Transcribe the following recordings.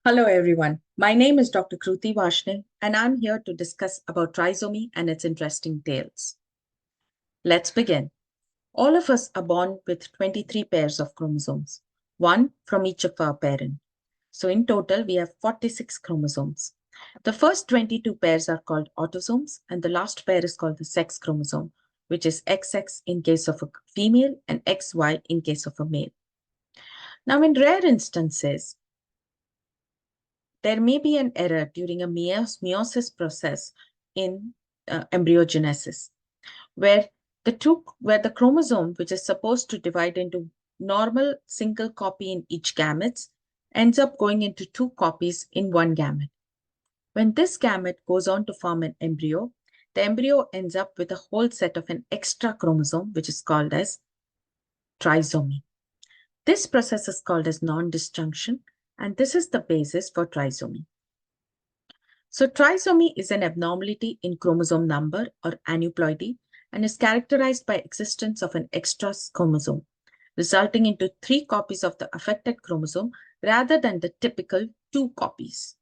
Hello everyone, my name is Dr. Kruti Varshney and I'm here to discuss about trisomy and its interesting tales. Let's begin. All of us are born with 23 pairs of chromosomes, one from each of our parents. So in total, we have 46 chromosomes. The first 22 pairs are called autosomes and the last pair is called the sex chromosome, which is XX in case of a female and XY in case of a male. Now in rare instances, there may be an error during a meiosis process in embryogenesis, where the chromosome, which is supposed to divide into normal single copy in each gamete, ends up going into two copies in one gamete. When this gamete goes on to form an embryo, the embryo ends up with a whole set of an extra chromosome, which is called as trisomy. This process is called as non-disjunction, and this is the basis for trisomy. So trisomy is an abnormality in chromosome number or aneuploidy and is characterized by existence of an extra chromosome, resulting into 3 copies of the affected chromosome rather than the typical 2 copies.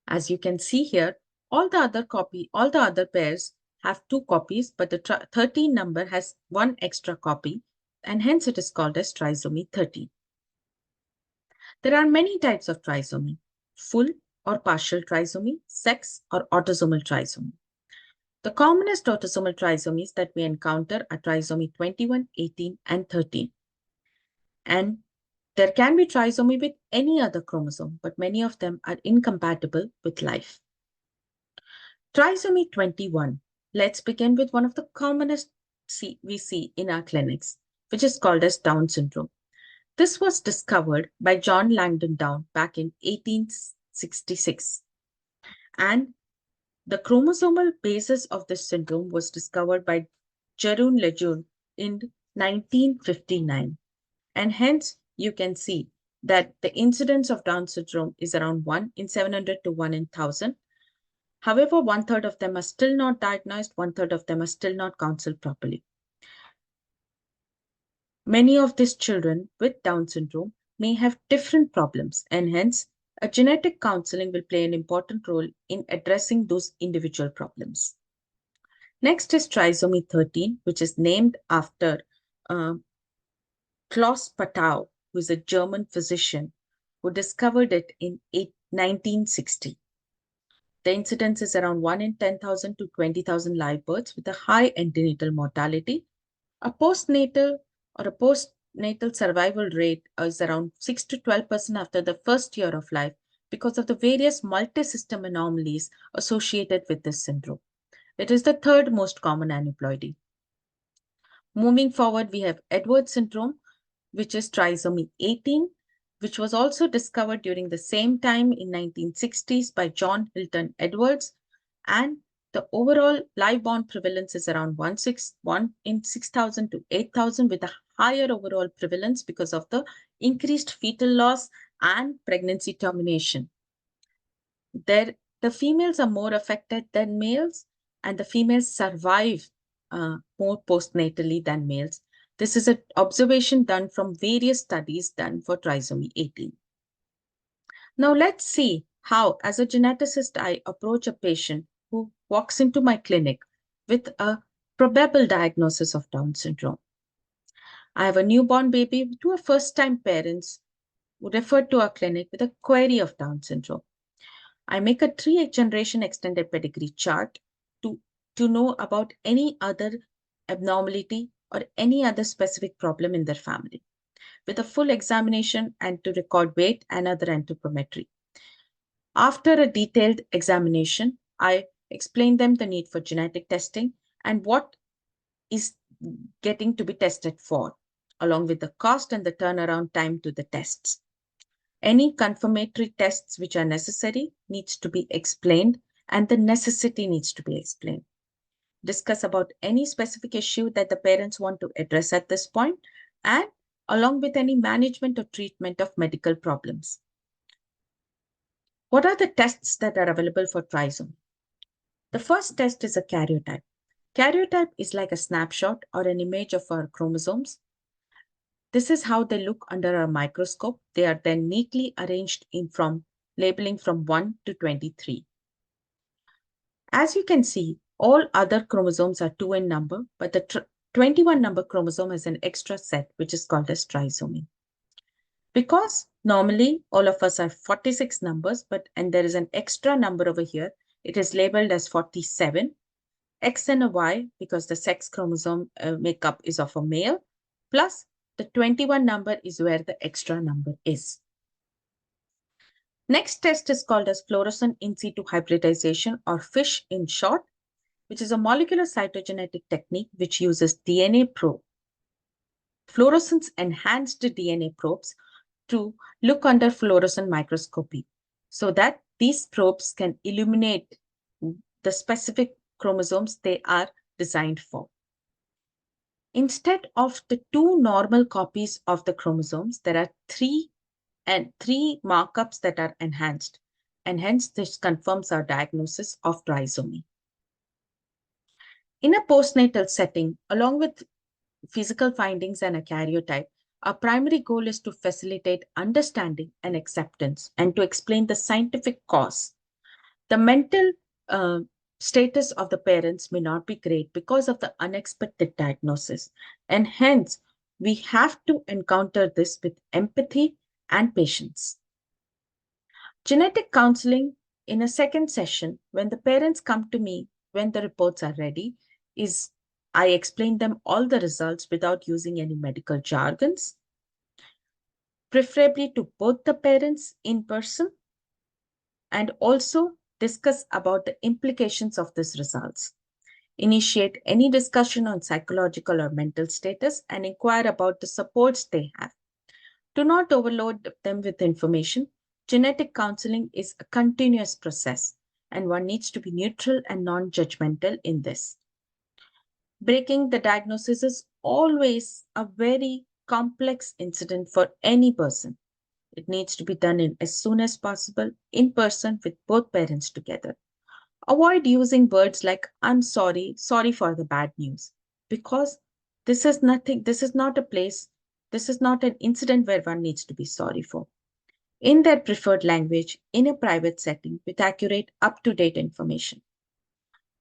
As you can see here, all the other pairs have 2 copies, but the 13 number has 1 extra copy, and hence it is called as trisomy 13. There are many types of trisomy: full or partial trisomy, sex or autosomal trisomy. The commonest autosomal trisomies that we encounter are trisomy 21, 18, and 13. And there can be trisomy with any other chromosome, but many of them are incompatible with life. Trisomy 21. Let's begin with one of the commonest we see in our clinics, which is called as Down syndrome. This was discovered by John Langdon Down back in 1866. And the chromosomal basis of this syndrome was discovered by Jeroen Lejeune in 1959. And hence, you can see that the incidence of Down syndrome is around 1 in 700 to 1 in 1,000. However, 1/3 of them are still not diagnosed, 1/3 of them are still not counseled properly. Many of these children with Down syndrome may have different problems, and hence, a genetic counseling will play an important role in addressing those individual problems. Next is trisomy 13, which is named after Klaus Patau, who is a German physician who discovered it in 1960. The incidence is around 1 in 10,000 to 20,000 live births with a high antenatal mortality. A postnatal survival rate is around 6 to 12% after the first year of life because of the various multi-system anomalies associated with this syndrome. It is the third most common aneuploidy. Moving forward, we have Edwards syndrome, which is trisomy 18, which was also discovered during the same time in 1960s by John Hilton Edwards, and the overall live-born prevalence is around 1 in 6,000 to 8,000 with a higher overall prevalence because of the increased fetal loss and pregnancy termination. The females are more affected than males, and the females survive more postnatally than males. This is an observation done from various studies done for trisomy 18. Now let's see how, as a geneticist, I approach a patient who walks into my clinic with a probable diagnosis of Down syndrome. I have a newborn baby to a first-time parents who referred to our clinic with a query of Down syndrome. I make a 3-generation extended pedigree chart to know about any other abnormality or any other specific problem in their family, with a full examination and to record weight and other anthropometry. After a detailed examination, I explain them the need for genetic testing and what is getting to be tested for, along with the cost and the turnaround time to the tests. Any confirmatory tests which are necessary needs to be explained, and the necessity needs to be explained. Discuss about any specific issue that the parents want to address at this point, and along with any management or treatment of medical problems. What are the tests that are available for trisomy? The first test is a karyotype. Karyotype is like a snapshot or an image of our chromosomes. This is how they look under a microscope. They are then neatly arranged in from labeling from 1 to 23. As you can see, all other chromosomes are 2 in number, but the 21 number chromosome has an extra set, which is called as trisomy. Because normally all of us are 46 numbers, and there is an extra number over here, it is labeled as 47, X and a Y, because the sex chromosome makeup is of a male, plus the 21 number is where the extra number is. Next test is called as fluorescent in situ hybridization, or FISH in short, which is a molecular cytogenetic technique which uses DNA probe, fluorescence enhanced DNA probes to look under fluorescent microscopy so that these probes can illuminate the specific chromosomes they are designed for. Instead of the 2 normal copies of the chromosomes, there are 3 markups that are enhanced, and hence this confirms our diagnosis of trisomy. In a postnatal setting, along with physical findings and a karyotype, our primary goal is to facilitate understanding and acceptance and to explain the scientific cause. The mental status of the parents may not be great because of the unexpected diagnosis, and hence we have to encounter this with empathy and patience. Genetic counseling in a second session, when the parents come to me when the reports are ready, is I explain them all the results without using any medical jargons, preferably to both the parents in person, and also discuss about the implications of these results. Initiate any discussion on psychological or mental status and inquire about the supports they have. Do not overload them with information. Genetic counseling is a continuous process, and one needs to be neutral and non-judgmental in this. Breaking the diagnosis is always a very complex incident for any person. It needs to be done in as soon as possible, in person with both parents together. Avoid using words like, I'm sorry for the bad news, because this is nothing, this is not a place, this is not an incident where one needs to be sorry for. In their preferred language, in a private setting with accurate, up-to-date information.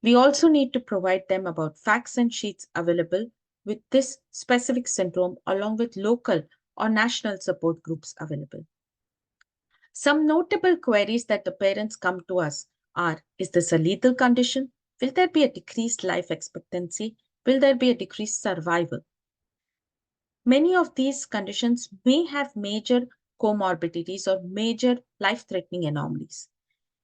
We also need to provide them about facts and sheets available with this specific syndrome, along with local or national support groups available. Some notable queries that the parents come to us are, is this a lethal condition? Will there be a decreased life expectancy? Will there be a decreased survival? Many of these conditions may have major comorbidities or major life-threatening anomalies.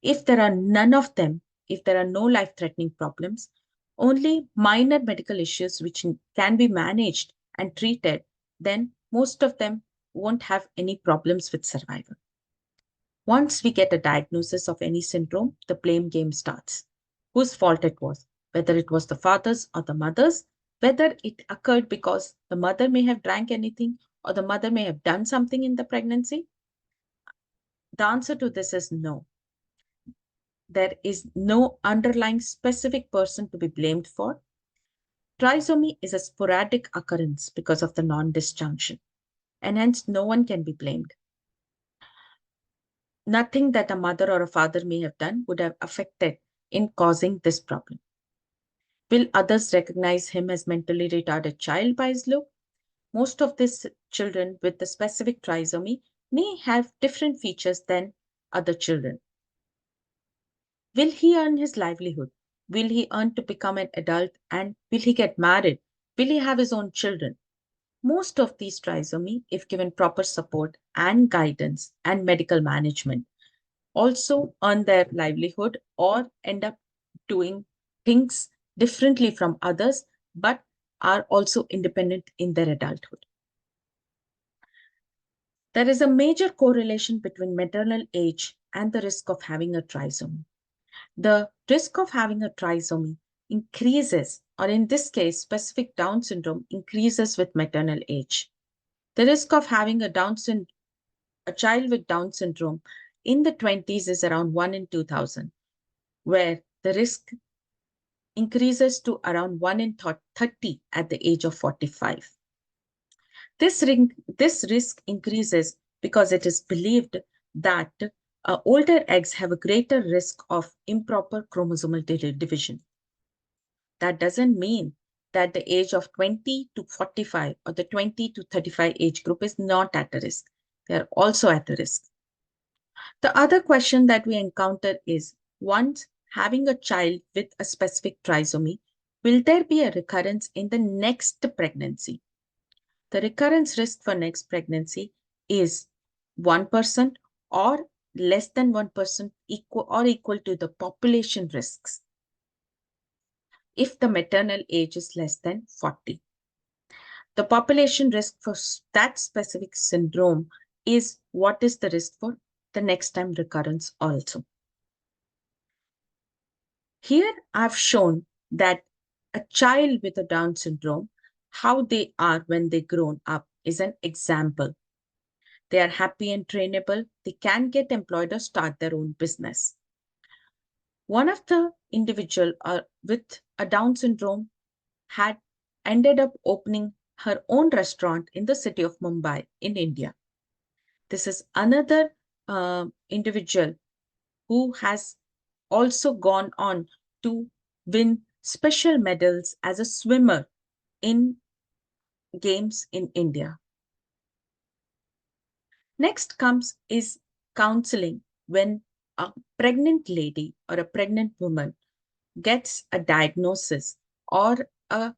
If there are none of them, if there are no life-threatening problems, only minor medical issues which can be managed and treated, then most of them won't have any problems with survival. Once we get a diagnosis of any syndrome, the blame game starts. Whose fault it was, whether it was the father's or the mother's, whether it occurred because the mother may have drank anything or the mother may have done something in the pregnancy. The answer to this is no. There is no underlying specific person to be blamed for. Trisomy is a sporadic occurrence because of the non-disjunction, and hence no one can be blamed. Nothing that a mother or a father may have done would have affected in causing this problem. Will others recognize him as mentally retarded child by his look? Most of these children with the specific trisomy may have different features than other children. Will he earn his livelihood? Will he earn to become an adult? And will he get married? Will he have his own children? Most of these trisomy, if given proper support and guidance and medical management, also earn their livelihood or end up doing things differently from others, but are also independent in their adulthood. There is a major correlation between maternal age and the risk of having a trisomy. The risk of having a trisomy increases, or in this case, specific Down syndrome increases with maternal age. The risk of having a child with Down syndrome in the 20s is around 1 in 2,000, where the risk increases to around 1 in 30 at the age of 45. This risk increases because it is believed that older eggs have a greater risk of improper chromosomal division. That doesn't mean that the age of 20 to 45 or the 20 to 35 age group is not at a risk. They are also at a risk. The other question that we encounter is, once having a child with a specific trisomy, will there be a recurrence in the next pregnancy? The recurrence risk for next pregnancy is 1% or less than 1% equal to the population risks if the maternal age is less than 40. The population risk for that specific syndrome is what is the risk for the next time recurrence also. Here I've shown that a child with a Down syndrome, how they are when they grown up is an example. They are happy and trainable. They can get employed or start their own business. One of the individual with a Down syndrome had ended up opening her own restaurant in the city of Mumbai in India. This is another individual who has also gone on to win special medals as a swimmer in games in India. Next comes is counseling when a pregnant lady or a pregnant woman gets a diagnosis or a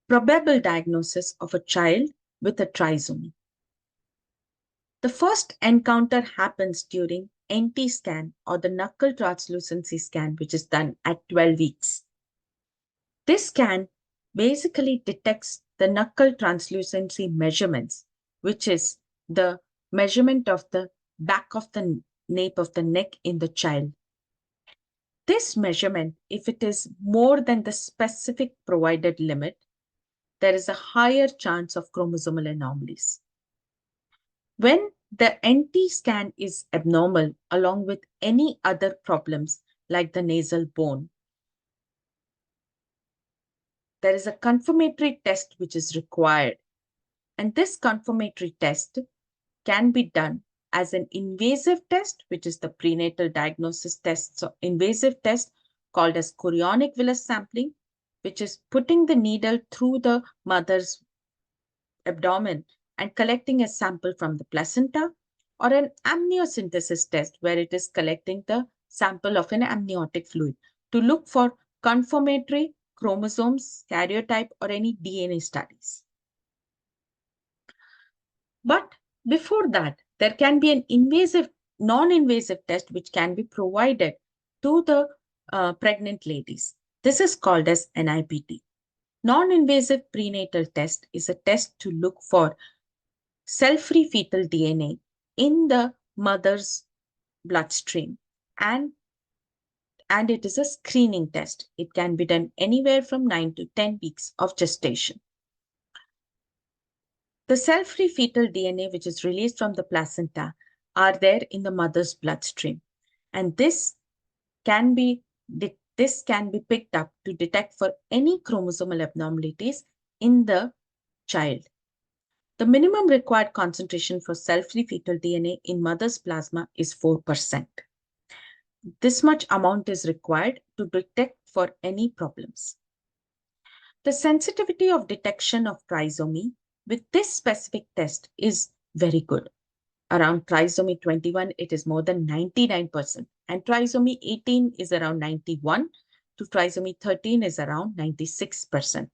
probable diagnosis of a child with a trisomy. The first encounter happens during NT scan or the knuckle translucency scan, which is done at 12 weeks. This scan basically detects the knuckle translucency measurements, which is the measurement of the back of the nape of the neck in the child. This measurement, if it is more than the specific provided limit, there is a higher chance of chromosomal anomalies. When the NT scan is abnormal, along with any other problems like the nasal bone, there is a confirmatory test which is required. And this confirmatory test can be done as an invasive test, which is the prenatal diagnosis test. So invasive test called as chorionic villus sampling, which is putting the needle through the mother's abdomen and collecting a sample from the placenta, or an amniocentesis test where it is collecting the sample of an amniotic fluid to look for confirmatory chromosomes, karyotype, or any DNA studies. But before that, there can be an invasive, non-invasive test which can be provided to the pregnant ladies. This is called as NIPT. Non-invasive prenatal test is a test to look for cell-free fetal DNA in the mother's bloodstream, and it is a screening test. It can be done anywhere from 9 to 10 weeks of gestation. The cell-free fetal DNA, which is released from the placenta, are there in the mother's bloodstream, and this can be picked up to detect for any chromosomal abnormalities in the child. The minimum required concentration for cell-free fetal DNA in mother's plasma is 4%. This much amount is required to detect for any problems. The sensitivity of detection of trisomy with this specific test is very good. Around trisomy 21, it is more than 99%, and trisomy 18 is around 91, to trisomy 13 is around 96%.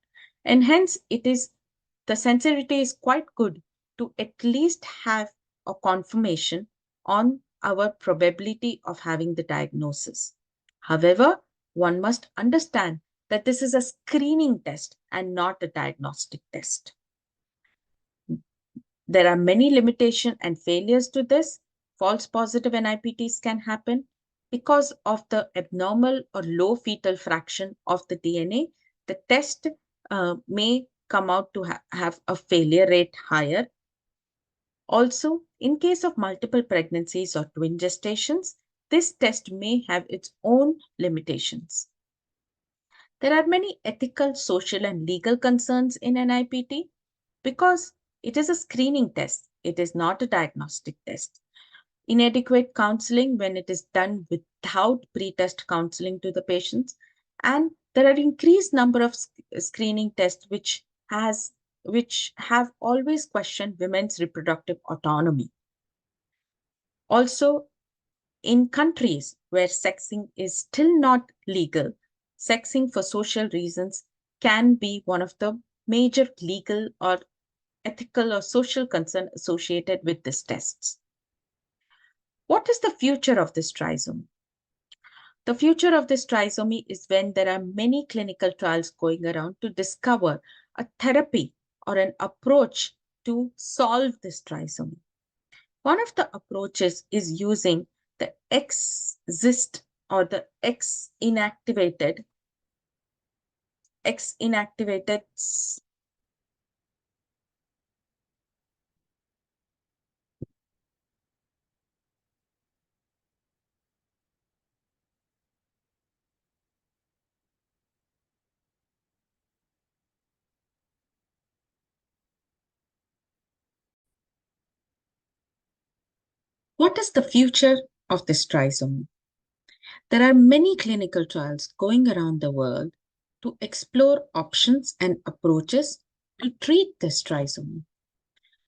And hence, the sensitivity is quite good to at least have a confirmation on our probability of having the diagnosis. However, one must understand that this is a screening test and not a diagnostic test. There are many limitations and failures to this. False positive NIPTs can happen because of the abnormal or low fetal fraction of the DNA. The test may come out to have a failure rate higher. Also, in case of multiple pregnancies or twin gestations, this test may have its own limitations. There are many ethical, social, and legal concerns in NIPT because It is a screening test. It is not a diagnostic test. Inadequate counseling when it is done without pre-test counseling to the patients. And there are increased number of screening tests which have always questioned women's reproductive autonomy. Also, in countries where sexing is still not legal, sexing for social reasons can be one of the major legal or ethical or social concern associated with these tests. What is the future of this trisomy? The future of this trisomy is when there are many clinical trials going around to discover a therapy or an approach to solve this trisomy. One of the approaches is using the X-zist or the X-inactivated What is the future of this trisomy? There are many clinical trials going around the world to explore options and approaches to treat this trisomy.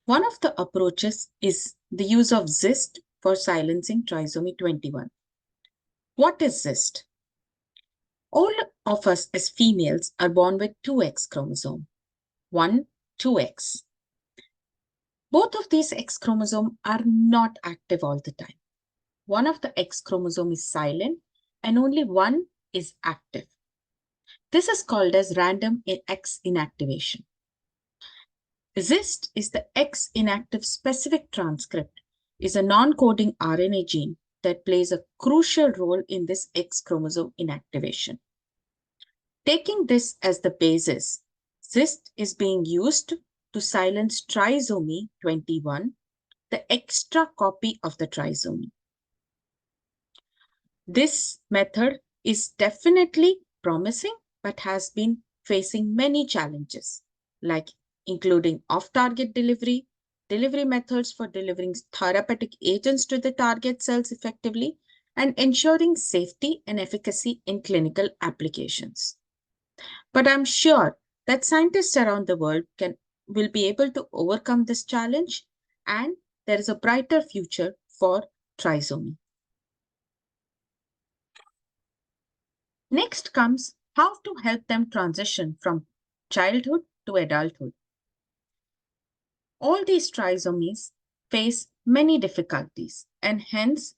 One of the approaches is the use of ZIST for silencing trisomy 21. What is ZIST? All of us as females are born with two X chromosomes. 1, 2X. Both of these X chromosomes are not active all the time. One of the X chromosome is silent and only one is active. This is called as random X inactivation. ZIST is the X inactive specific transcript, is a non-coding RNA gene that plays a crucial role in this X chromosome inactivation. Taking this as the basis, ZIST is being used to silence trisomy 21, the extra copy of the trisomy. This method is definitely promising, but has been facing many challenges, like including off-target delivery, delivery methods for delivering therapeutic agents to the target cells effectively, and ensuring safety and efficacy in clinical applications. But I'm sure that scientists around the world will be able to overcome this challenge, and there is a brighter future for trisomy. Next comes how to help them transition from childhood to adulthood. All these trisomies face many difficulties, and hence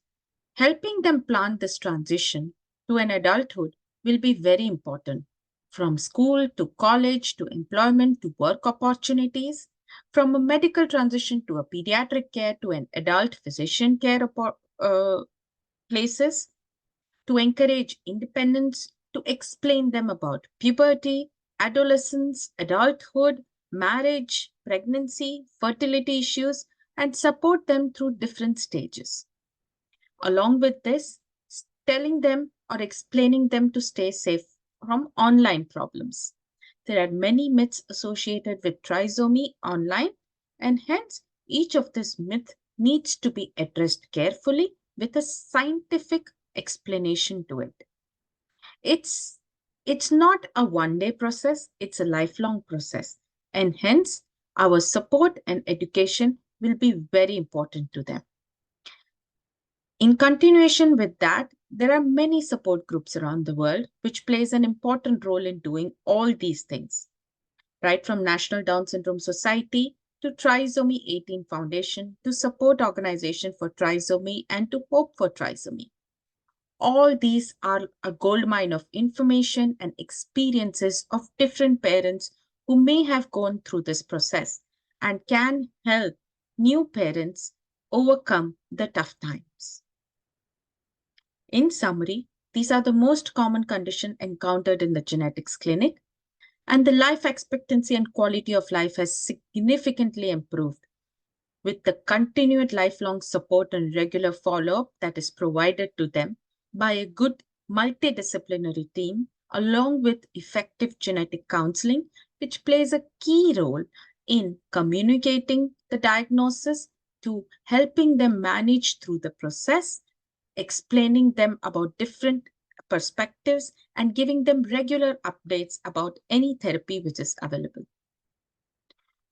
helping them plan this transition to an adulthood will be very important. From school to college to employment to work opportunities, from a medical transition to a pediatric care to an adult physician care places, to encourage independence, to explain them about puberty, adolescence, adulthood, marriage, pregnancy, fertility issues, and support them through different stages. Along with this, telling them or explaining them to stay safe from online problems. There are many myths associated with trisomy online, and hence each of these myths needs to be addressed carefully with a scientific explanation to it. It's not a one-day process, it's a lifelong process, and hence our support and education will be very important to them. In continuation with that, there are many support groups around the world which plays an important role in doing all these things, right from National Down Syndrome Society to Trisomy 18 Foundation to Support Organization for Trisomy and to Hope for Trisomy. All these are a goldmine of information and experiences of different parents who may have gone through this process and can help new parents overcome the tough times. In summary, these are the most common conditions encountered in the genetics clinic, and the life expectancy and quality of life has significantly improved with the continued lifelong support and regular follow-up that is provided to them by a good multidisciplinary team, along with effective genetic counseling, which plays a key role in communicating the diagnosis to helping them manage through the process, explaining them about different perspectives, and giving them regular updates about any therapy which is available.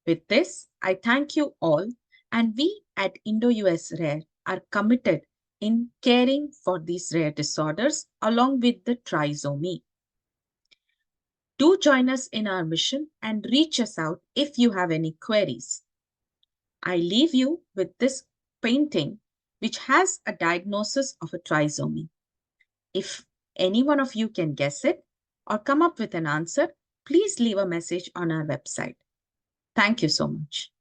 With this, I thank you all, and we at Indo-US Rare are committed in caring for these rare disorders along with the trisomy. Do join us in our mission and reach us out if you have any queries. I leave you with this painting which has a diagnosis of a trisomy. If any one of you can guess it or come up with an answer, please leave a message on our website. Thank you so much.